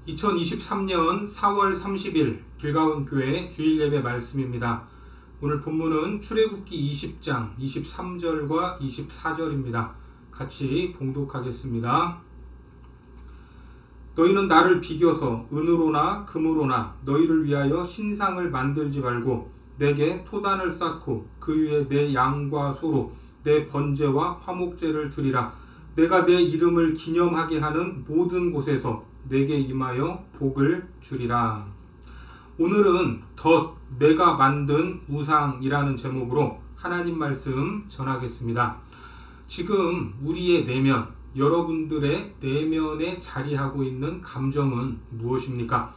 2023년 4월 30일 길가온교회 주일예배 말씀입니다. 오늘 본문은 출애굽기 20장 23절과 24절입니다. 같이 봉독하겠습니다. 너희는 나를 비교서 은으로나 금으로나 너희를 위하여 신상을 만들지 말고 내게 토단을 쌓고 그 위에 내 양과 소로 내 번제와 화목제를 드리라. 내가 내 이름을 기념하게 하는 모든 곳에서 내게 임하여 복을 주리라. 오늘은 덧 내가 만든 우상이라는 제목으로 하나님 말씀 전하겠습니다. 지금 우리의 내면, 여러분들의 내면에 자리하고 있는 감정은 무엇입니까?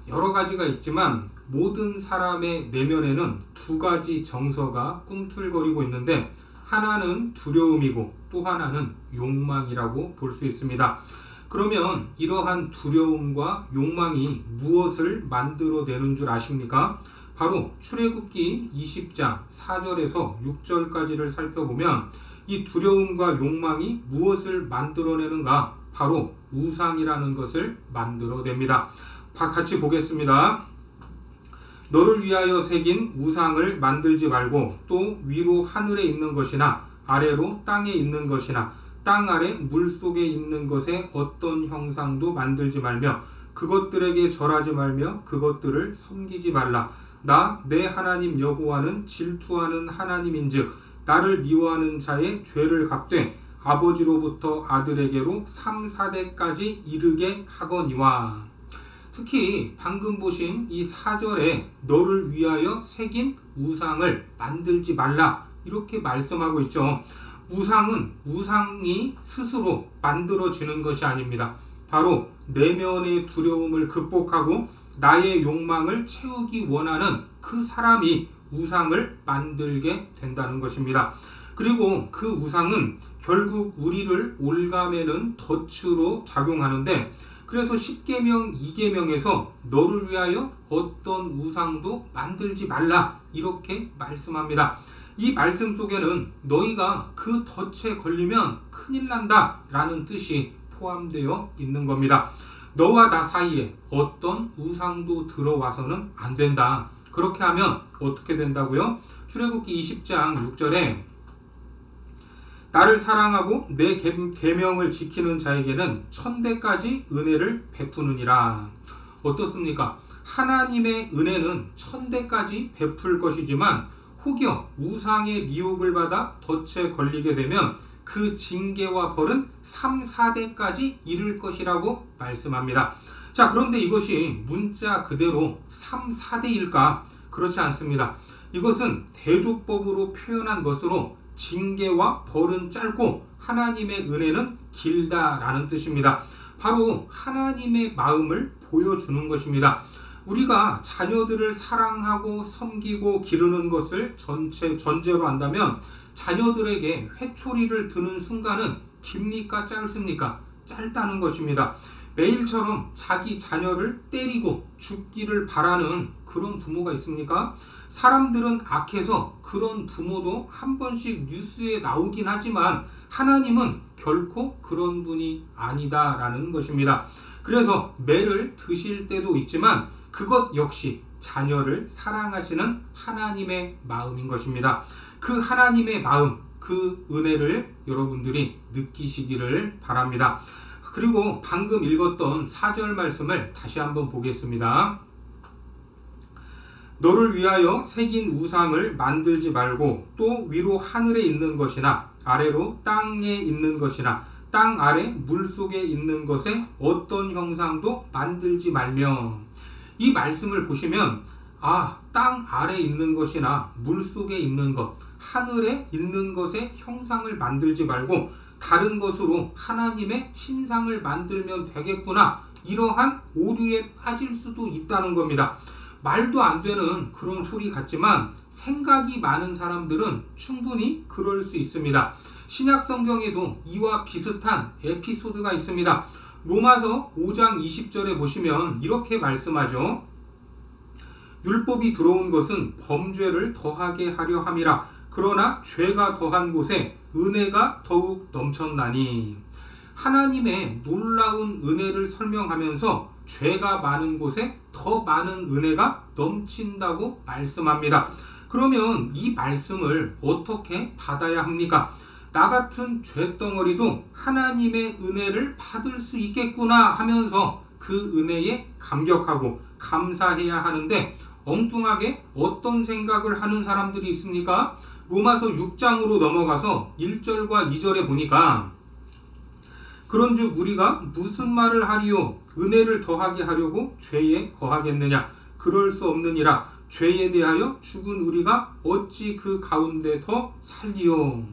여러 가지가 있지만 모든 사람의 내면에는 두 가지 정서가 꿈틀거리고 있는데 하나는 두려움이고 또 하나는 욕망이라고 볼 수 있습니다. 그러면 이러한 두려움과 욕망이 무엇을 만들어내는 줄 아십니까? 바로 출애굽기 20장 4절에서 6절까지를 살펴보면 이 두려움과 욕망이 무엇을 만들어내는가? 바로 우상이라는 것을 만들어냅니다. 같이 보겠습니다. 너를 위하여 새긴 우상을 만들지 말고 또 위로 하늘에 있는 것이나 아래로 땅에 있는 것이나 땅 아래 물속에 있는 것에 어떤 형상도 만들지 말며 그것들에게 절하지 말며 그것들을 섬기지 말라. 나 내 하나님 여호와는 질투하는 하나님인즉 나를 미워하는 자의 죄를 갚되 아버지로부터 아들에게로 3, 4대까지 이르게 하거니와. 특히 방금 보신 이 4절에 너를 위하여 새긴 우상을 만들지 말라 이렇게 말씀하고 있죠. 우상은 우상이 스스로 만들어지는 것이 아닙니다. 바로 내면의 두려움을 극복하고 나의 욕망을 채우기 원하는 그 사람이 우상을 만들게 된다는 것입니다. 그리고 그 우상은 결국 우리를 올가매는 덫으로 작용하는데 그래서 10계명 2계명에서 너를 위하여 어떤 우상도 만들지 말라 이렇게 말씀합니다. 이 말씀 속에는 너희가 그 덫에 걸리면 큰일 난다 라는 뜻이 포함되어 있는 겁니다. 너와 나 사이에 어떤 우상도 들어와서는 안 된다. 그렇게 하면 어떻게 된다고요? 출애굽기 20장 6절에 나를 사랑하고 내 계명을 지키는 자에게는 1000대까지 은혜를 베푸느니라. 어떻습니까? 하나님의 은혜는 1000대까지 베풀 것이지만 혹여 우상의 미혹을 받아 덫에 걸리게 되면 그 징계와 벌은 3, 4대까지 이를 것이라고 말씀합니다. 자, 그런데 이것이 문자 그대로 3, 4대일까? 그렇지 않습니다. 이것은 대조법으로 표현한 것으로 징계와 벌은 짧고 하나님의 은혜는 길다라는 뜻입니다. 바로 하나님의 마음을 보여주는 것입니다. 우리가 자녀들을 사랑하고 섬기고 기르는 것을 전제로 한다면 자녀들에게 회초리를 드는 순간은 깁니까 짧습니까? 짧다는 것입니다. 매일처럼 자기 자녀를 때리고 죽기를 바라는 그런 부모가 있습니까? 사람들은 악해서 그런 부모도 한 번씩 뉴스에 나오긴 하지만 하나님은 결코 그런 분이 아니다라는 것입니다. 그래서 매를 드실 때도 있지만 그것 역시 자녀를 사랑하시는 하나님의 마음인 것입니다. 그 하나님의 마음, 그 은혜를 여러분들이 느끼시기를 바랍니다. 그리고 방금 읽었던 4절 말씀을 다시 한번 보겠습니다. 너를 위하여 새긴 우상을 만들지 말고 또 위로 하늘에 있는 것이나 아래로 땅에 있는 것이나 땅 아래 물속에 있는 것에 어떤 형상도 만들지 말며. 이 말씀을 보시면 땅 아래 있는 것이나 물속에 있는 것, 하늘에 있는 것의 형상을 만들지 말고 다른 것으로 하나님의 신상을 만들면 되겠구나 이러한 오류에 빠질 수도 있다는 겁니다. 말도 안 되는 그런 소리 같지만 생각이 많은 사람들은 충분히 그럴 수 있습니다. 신약 성경에도 이와 비슷한 에피소드가 있습니다. 로마서 5장 20절에 보시면 이렇게 말씀하죠. 율법이 들어온 것은 범죄를 더하게 하려 함이라. 그러나 죄가 더한 곳에 은혜가 더욱 넘쳤나니. 하나님의 놀라운 은혜를 설명하면서 죄가 많은 곳에 더 많은 은혜가 넘친다고 말씀합니다. 그러면 이 말씀을 어떻게 받아야 합니까? 나 같은 죄덩어리도 하나님의 은혜를 받을 수 있겠구나 하면서 그 은혜에 감격하고 감사해야 하는데, 엉뚱하게 어떤 생각을 하는 사람들이 있습니까? 로마서 6장으로 넘어가서 1절과 2절에 보니까, 그런즉 우리가 무슨 말을 하리요? 은혜를 더하게 하려고 죄에 거하겠느냐? 그럴 수 없느니라. 죄에 대하여 죽은 우리가 어찌 그 가운데 더 살리요?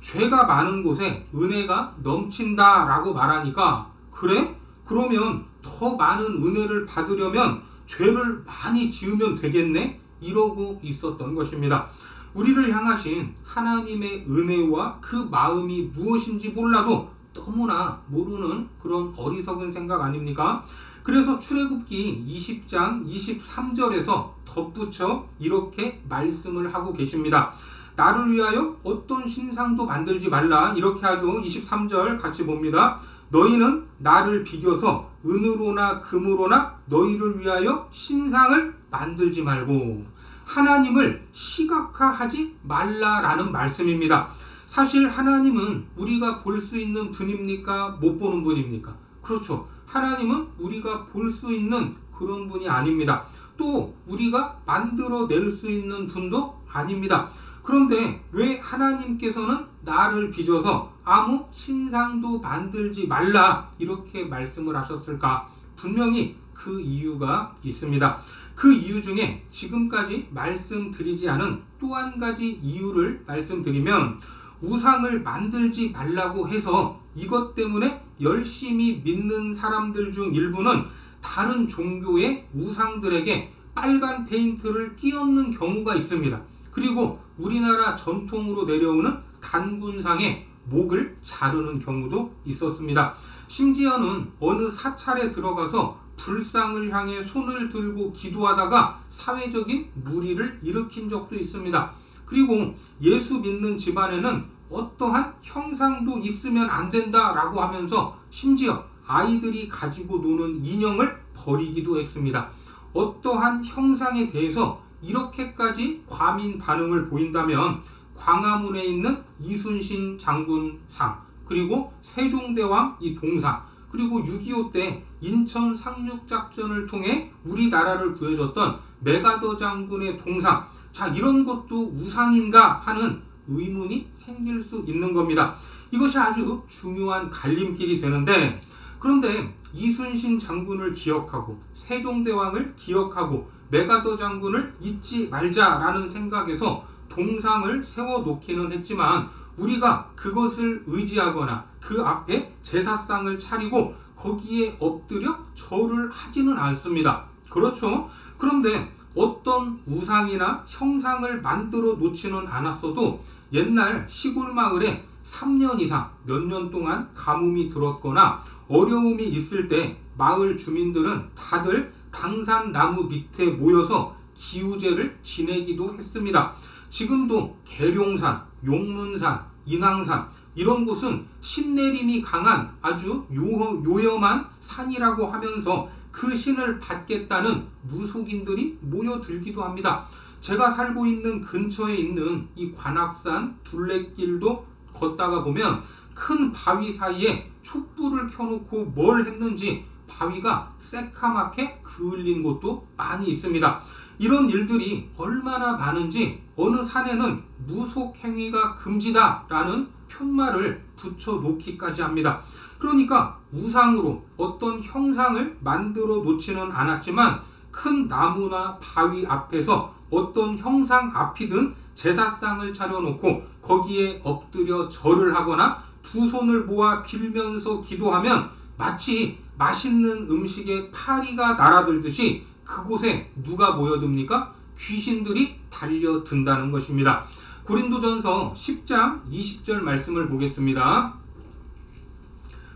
죄가 많은 곳에 은혜가 넘친다라고 말하니까, 그래? 그러면 더 많은 은혜를 받으려면 죄를 많이 지으면 되겠네? 이러고 있었던 것입니다. 우리를 향하신 하나님의 은혜와 그 마음이 무엇인지 몰라도 너무나 모르는 그런 어리석은 생각 아닙니까? 그래서 출애굽기 20장 23절에서 덧붙여 이렇게 말씀을 하고 계십니다. 나를 위하여 어떤 신상도 만들지 말라, 이렇게 하죠. 23절 같이 봅니다. 너희는 나를 비교서 은으로나 금으로나 너희를 위하여 신상을 만들지 말고, 하나님을 시각화하지 말라라는 말씀입니다. 사실 하나님은 우리가 볼 수 있는 분입니까? 못 보는 분입니까? 그렇죠. 하나님은 우리가 볼 수 있는 그런 분이 아닙니다. 또 우리가 만들어낼 수 있는 분도 아닙니다. 그런데 왜 하나님께서는 나를 빚어서 아무 신상도 만들지 말라 이렇게 말씀을 하셨을까? 분명히 그 이유가 있습니다. 그 이유 중에 지금까지 말씀드리지 않은 또 한 가지 이유를 말씀드리면, 우상을 만들지 말라고 해서 이것 때문에 열심히 믿는 사람들 중 일부는 다른 종교의 우상들에게 빨간 페인트를 끼얹는 경우가 있습니다. 그리고 우리나라 전통으로 내려오는 단군상에 목을 자르는 경우도 있었습니다. 심지어는 어느 사찰에 들어가서 불상을 향해 손을 들고 기도하다가 사회적인 물의를 일으킨 적도 있습니다. 그리고 예수 믿는 집안에는 어떠한 형상도 있으면 안 된다라고 하면서 심지어 아이들이 가지고 노는 인형을 버리기도 했습니다. 어떠한 형상에 대해서 이렇게까지 과민 반응을 보인다면 광화문에 있는 이순신 장군상, 그리고 세종대왕 이 동상, 그리고 6.25 때 인천 상륙작전을 통해 우리나라를 구해줬던 메가더 장군의 동상, 자, 이런 것도 우상인가 하는 의문이 생길 수 있는 겁니다. 이것이 아주 중요한 갈림길이 되는데, 그런데 이순신 장군을 기억하고 세종대왕을 기억하고 메가더 장군을 잊지 말자라는 생각에서 동상을 세워놓기는 했지만, 우리가 그것을 의지하거나 그 앞에 제사상을 차리고 거기에 엎드려 절을 하지는 않습니다. 그렇죠? 그런데 어떤 우상이나 형상을 만들어 놓지는 않았어도 옛날 시골 마을에 3년 이상 몇 년 동안 가뭄이 들었거나 어려움이 있을 때 마을 주민들은 다들 당산나무 밑에 모여서 기우제를 지내기도 했습니다. 지금도 계룡산, 용문산, 인왕산 이런 곳은 신내림이 강한 아주 요염한 산이라고 하면서 그 신을 받겠다는 무속인들이 모여들기도 합니다. 제가 살고 있는 근처에 있는 이 관악산 둘레길도 걷다가 보면 큰 바위 사이에 촛불을 켜놓고 뭘 했는지 바위가 새카맣게 그을린 곳도 많이 있습니다. 이런 일들이 얼마나 많은지 어느 산에는 무속행위가 금지다라는 편말을 붙여놓기까지 합니다. 그러니까 우상으로 어떤 형상을 만들어 놓지는 않았지만 큰 나무나 바위 앞에서 어떤 형상 앞이든 제사상을 차려놓고 거기에 엎드려 절을 하거나 두 손을 모아 빌면서 기도하면 마치 맛있는 음식에 파리가 날아들듯이 그곳에 누가 모여듭니까? 귀신들이 달려든다는 것입니다. 고린도전서 10장 20절 말씀을 보겠습니다.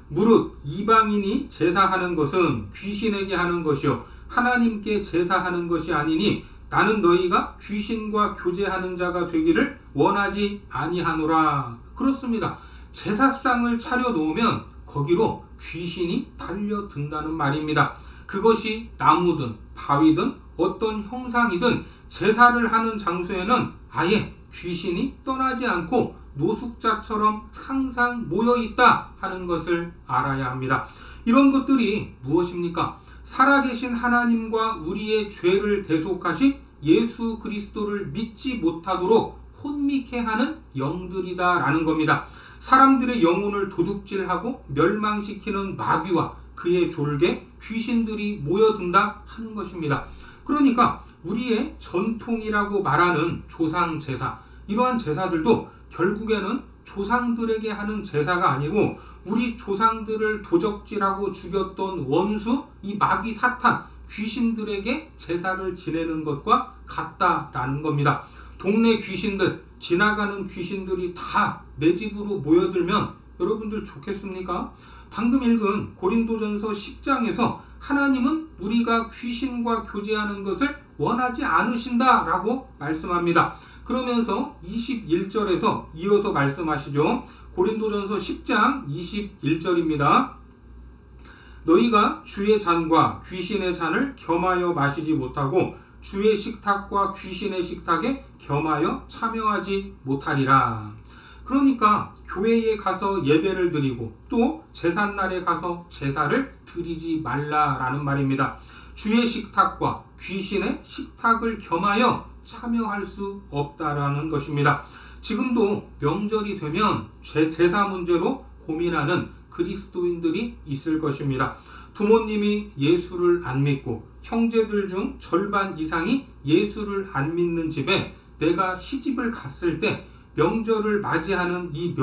무릇 이방인이 제사하는 것은 귀신에게 하는 것이요 하나님께 제사하는 것이 아니니 나는 너희가 귀신과 교제하는 자가 되기를 원하지 아니하노라. 그렇습니다. 제사상을 차려놓으면 거기로 귀신이 달려든다는 말입니다. 그것이 나무든 바위든 어떤 형상이든 제사를 하는 장소에는 아예 귀신이 떠나지 않고 노숙자처럼 항상 모여있다 하는 것을 알아야 합니다. 이런 것들이 무엇입니까? 살아계신 하나님과 우리의 죄를 대속하신 예수 그리스도를 믿지 못하도록 혼미케 하는 영들이다 라는 겁니다. 사람들의 영혼을 도둑질하고 멸망시키는 마귀와 그의 졸개 귀신들이 모여든다 하는 것입니다. 그러니까 우리의 전통이라고 말하는 조상 제사, 이러한 제사들도 결국에는 조상들에게 하는 제사가 아니고 우리 조상들을 도적질하고 죽였던 원수, 이 마귀 사탄, 귀신들에게 제사를 지내는 것과 같다라는 겁니다. 동네 귀신들, 지나가는 귀신들이 다 내 집으로 모여들면 여러분들 좋겠습니까? 방금 읽은 고린도전서 10장에서 하나님은 우리가 귀신과 교제하는 것을 원하지 않으신다라고 말씀합니다. 그러면서 21절에서 이어서 말씀하시죠. 고린도전서 10장 21절입니다. 너희가 주의 잔과 귀신의 잔을 겸하여 마시지 못하고 주의 식탁과 귀신의 식탁에 겸하여 참여하지 못하리라. 그러니까 교회에 가서 예배를 드리고 또 제삿날에 가서 제사를 드리지 말라라는 말입니다. 주의 식탁과 귀신의 식탁을 겸하여 참여할 수 없다라는 것입니다. 지금도 명절이 되면 제사 문제로 고민하는 그리스도인들이 있을 것입니다. 부모님이 예수를 안 믿고 형제들 중 절반 이상이 예수를 안 믿는 집에 내가 시집을 갔을 때 명절을 맞이하는 이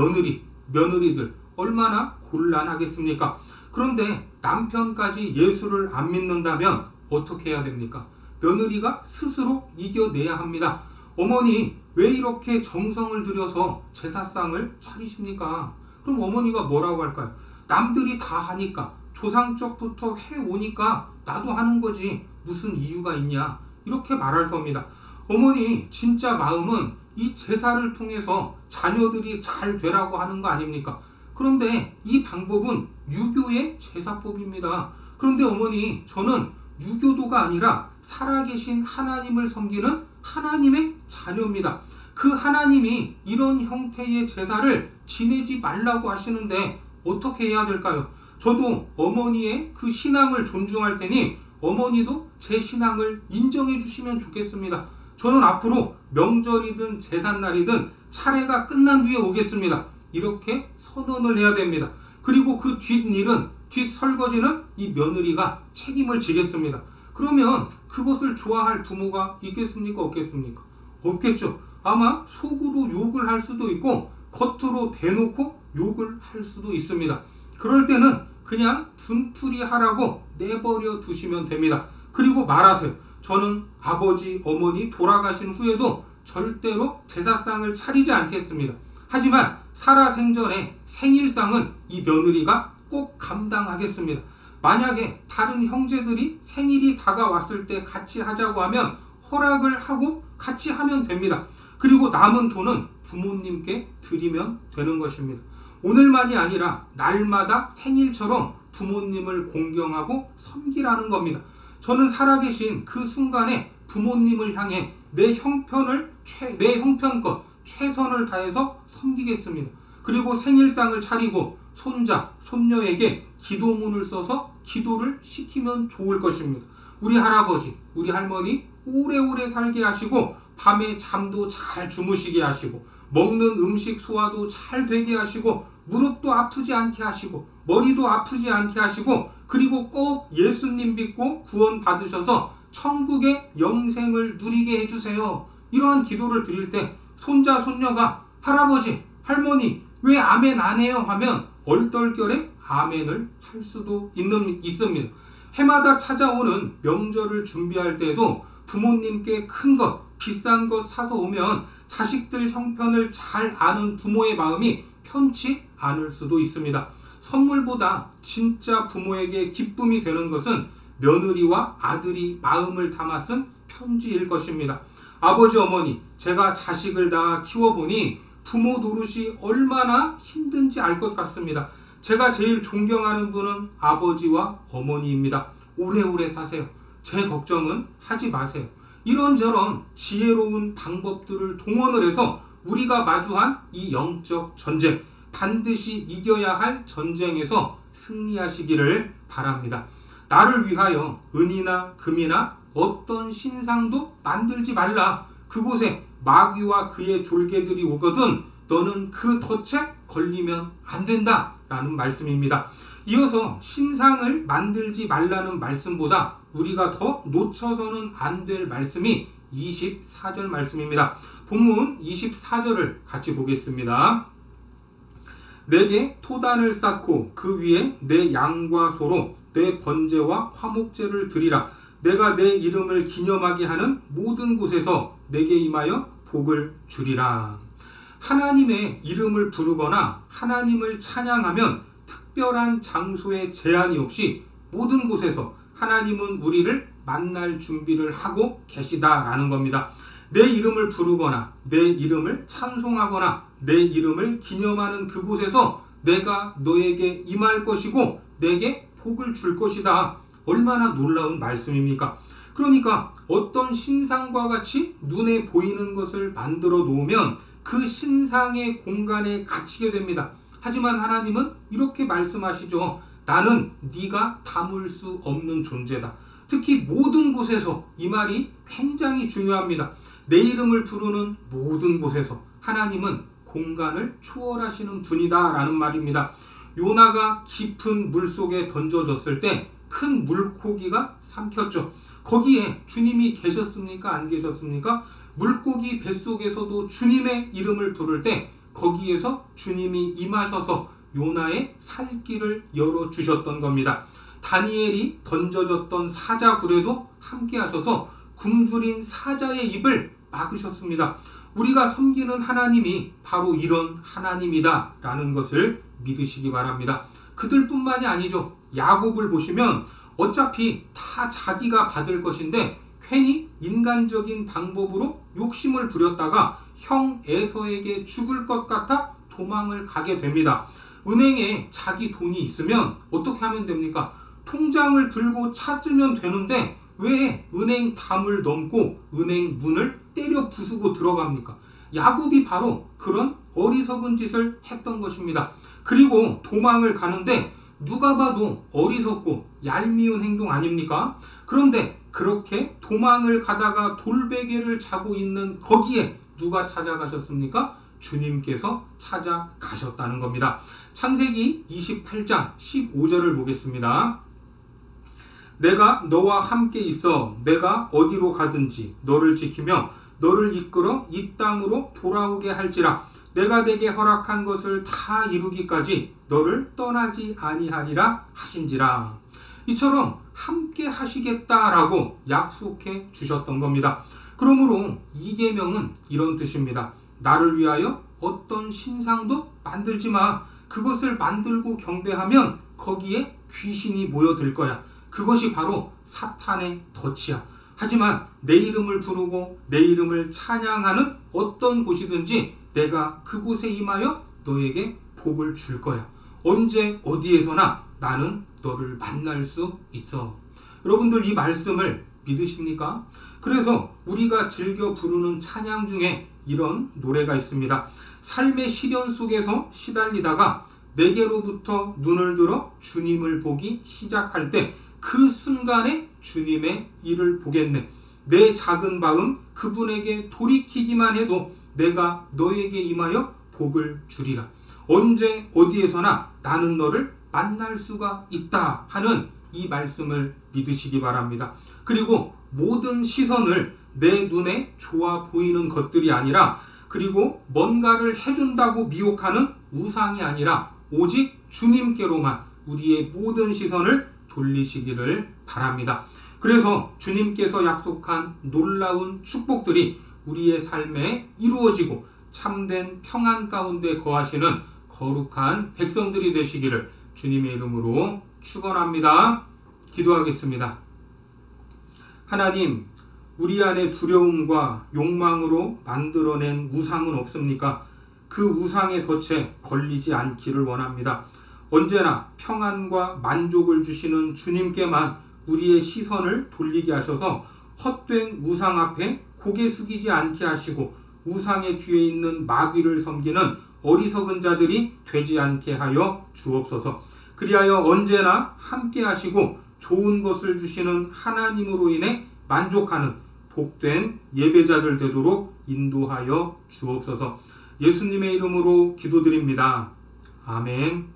며느리들 얼마나 곤란하겠습니까? 그런데 남편까지 예수를 안 믿는다면 어떻게 해야 됩니까? 며느리가 스스로 이겨내야 합니다. 어머니, 왜 이렇게 정성을 들여서 제사상을 차리십니까? 그럼 어머니가 뭐라고 할까요? 남들이 다 하니까, 조상적부터 해오니까 나도 하는 거지, 무슨 이유가 있냐, 이렇게 말할 겁니다. 어머니 진짜 마음은 이 제사를 통해서 자녀들이 잘 되라고 하는 거 아닙니까? 그런데 이 방법은 유교의 제사법입니다. 그런데 어머니, 저는 유교도가 아니라 살아계신 하나님을 섬기는 하나님의 자녀입니다. 그 하나님이 이런 형태의 제사를 지내지 말라고 하시는데 어떻게 해야 될까요? 저도 어머니의 그 신앙을 존중할 테니 어머니도 제 신앙을 인정해 주시면 좋겠습니다. 저는 앞으로 명절이든 제삿날이든 차례가 끝난 뒤에 오겠습니다. 이렇게 선언을 해야 됩니다. 그리고 그 뒷일은, 뒷설거지는 이 며느리가 책임을 지겠습니다. 그러면 그것을 좋아할 부모가 있겠습니까? 없겠습니까? 없겠죠. 아마 속으로 욕을 할 수도 있고 겉으로 대놓고 욕을 할 수도 있습니다. 그럴 때는 그냥 분풀이 하라고 내버려 두시면 됩니다. 그리고 말하세요. 저는 아버지, 어머니 돌아가신 후에도 절대로 제사상을 차리지 않겠습니다. 하지만 살아생전에 생일상은 이 며느리가 꼭 감당하겠습니다. 만약에 다른 형제들이 생일이 다가왔을 때 같이 하자고 하면 허락을 하고 같이 하면 됩니다. 그리고 남은 돈은 부모님께 드리면 되는 것입니다. 오늘만이 아니라 날마다 생일처럼 부모님을 공경하고 섬기라는 겁니다. 저는 살아계신 그 순간에 부모님을 향해 내 형편껏 최선을 다해서 섬기겠습니다. 그리고 생일상을 차리고 손자, 손녀에게 기도문을 써서 기도를 시키면 좋을 것입니다. 우리 할아버지, 우리 할머니 오래오래 살게 하시고 밤에 잠도 잘 주무시게 하시고 먹는 음식 소화도 잘 되게 하시고 무릎도 아프지 않게 하시고 머리도 아프지 않게 하시고 그리고 꼭 예수님 믿고 구원 받으셔서 천국의 영생을 누리게 해주세요. 이러한 기도를 드릴 때 손자, 손녀가 할아버지, 할머니 왜 아멘 안 해요? 하면 얼떨결에 아멘을 할 수도 있습니다. 해마다 찾아오는 명절을 준비할 때도 부모님께 큰 것, 비싼 것 사서 오면 자식들 형편을 잘 아는 부모의 마음이 편치 않을 수도 있습니다. 선물보다 진짜 부모에게 기쁨이 되는 것은 며느리와 아들이 마음을 담아 쓴 편지일 것입니다. 아버지, 어머니, 제가 자식을 다 키워보니 부모 노릇이 얼마나 힘든지 알 것 같습니다. 제가 제일 존경하는 분은 아버지와 어머니입니다. 오래오래 사세요. 제 걱정은 하지 마세요. 이런저런 지혜로운 방법들을 동원을 해서 우리가 마주한 이 영적 전쟁, 반드시 이겨야 할 전쟁에서 승리하시기를 바랍니다. 나를 위하여 은이나 금이나 어떤 신상도 만들지 말라. 그곳에 마귀와 그의 졸개들이 오거든 너는 그 덫에 걸리면 안 된다 라는 말씀입니다. 이어서 신상을 만들지 말라는 말씀보다 우리가 더 놓쳐서는 안 될 말씀이 24절 말씀입니다. 본문 24절을 같이 보겠습니다. 내게 토단을 쌓고 그 위에 내 양과 소로 내 번제와 화목제를 드리라. 내가 내 이름을 기념하게 하는 모든 곳에서 내게 임하여 복을 주리라. 하나님의 이름을 부르거나 하나님을 찬양하면 특별한 장소에 제한이 없이 모든 곳에서 하나님은 우리를 만날 준비를 하고 계시다라는 겁니다. 내 이름을 부르거나 내 이름을 찬송하거나 내 이름을 기념하는 그곳에서 내가 너에게 임할 것이고 내게 복을 줄 것이다. 얼마나 놀라운 말씀입니까? 그러니까 어떤 신상과 같이 눈에 보이는 것을 만들어 놓으면 그 신상의 공간에 갇히게 됩니다. 하지만 하나님은 이렇게 말씀하시죠. 나는 네가 담을 수 없는 존재다. 특히 모든 곳에서, 이 말이 굉장히 중요합니다. 내 이름을 부르는 모든 곳에서 하나님은 공간을 초월하시는 분이다 라는 말입니다. 요나가 깊은 물속에 던져졌을 때 큰 물고기가 삼켰죠. 거기에 주님이 계셨습니까? 안 계셨습니까? 물고기 뱃속에서도 주님의 이름을 부를 때 거기에서 주님이 임하셔서 요나의 살 길을 열어주셨던 겁니다. 다니엘이 던져졌던 사자굴에도 함께 하셔서 굶주린 사자의 입을 막으셨습니다. 우리가 섬기는 하나님이 바로 이런 하나님이다 라는 것을 믿으시기 바랍니다. 그들뿐만이 아니죠. 야곱을 보시면 어차피 다 자기가 받을 것인데 괜히 인간적인 방법으로 욕심을 부렸다가 형 에서에게 죽을 것 같아 도망을 가게 됩니다. 은행에 자기 돈이 있으면 어떻게 하면 됩니까? 통장을 들고 찾으면 되는데 왜 은행 담을 넘고 은행 문을 때려 부수고 들어갑니까? 야곱이 바로 그런 어리석은 짓을 했던 것입니다. 그리고 도망을 가는데 누가 봐도 어리석고 얄미운 행동 아닙니까? 그런데 그렇게 도망을 가다가 돌베개를 자고 있는 거기에 누가 찾아가셨습니까? 주님께서 찾아가셨다는 겁니다. 창세기 28장 15절을 보겠습니다. 내가 너와 함께 있어 내가 어디로 가든지 너를 지키며 너를 이끌어 이 땅으로 돌아오게 할지라. 내가 내게 허락한 것을 다 이루기까지 너를 떠나지 아니하리라 하신지라. 이처럼 함께 하시겠다라고 약속해 주셨던 겁니다. 그러므로 이 계명은 이런 뜻입니다. 나를 위하여 어떤 신상도 만들지 마. 그것을 만들고 경배하면 거기에 귀신이 모여들 거야. 그것이 바로 사탄의 덫이야. 하지만 내 이름을 부르고 내 이름을 찬양하는 어떤 곳이든지 내가 그곳에 임하여 너에게 복을 줄 거야. 언제 어디에서나 나는 너를 만날 수 있어. 여러분들 이 말씀을 믿으십니까? 그래서 우리가 즐겨 부르는 찬양 중에 이런 노래가 있습니다. 삶의 시련 속에서 시달리다가 내게로부터 눈을 들어 주님을 보기 시작할 때 그 순간에 주님의 일을 보겠네. 내 작은 마음 그분에게 돌이키기만 해도 내가 너에게 임하여 복을 주리라. 언제 어디에서나 나는 너를 만날 수가 있다 하는 이 말씀을 믿으시기 바랍니다. 그리고 모든 시선을 내 눈에 좋아 보이는 것들이 아니라, 그리고 뭔가를 해준다고 미혹하는 우상이 아니라 오직 주님께로만 우리의 모든 시선을 돌리시기를 바랍니다. 그래서 주님께서 약속한 놀라운 축복들이 우리의 삶에 이루어지고 참된 평안 가운데 거하시는 거룩한 백성들이 되시기를 주님의 이름으로 축원합니다. 기도하겠습니다. 하나님, 우리 안에 두려움과 욕망으로 만들어낸 우상은 없습니까? 그 우상의 덫에 걸리지 않기를 원합니다. 언제나 평안과 만족을 주시는 주님께만 우리의 시선을 돌리게 하셔서 헛된 우상 앞에 고개 숙이지 않게 하시고 우상의 뒤에 있는 마귀를 섬기는 어리석은 자들이 되지 않게 하여 주옵소서. 그리하여 언제나 함께 하시고 좋은 것을 주시는 하나님으로 인해 만족하는 복된 예배자들 되도록 인도하여 주옵소서. 예수님의 이름으로 기도드립니다. 아멘.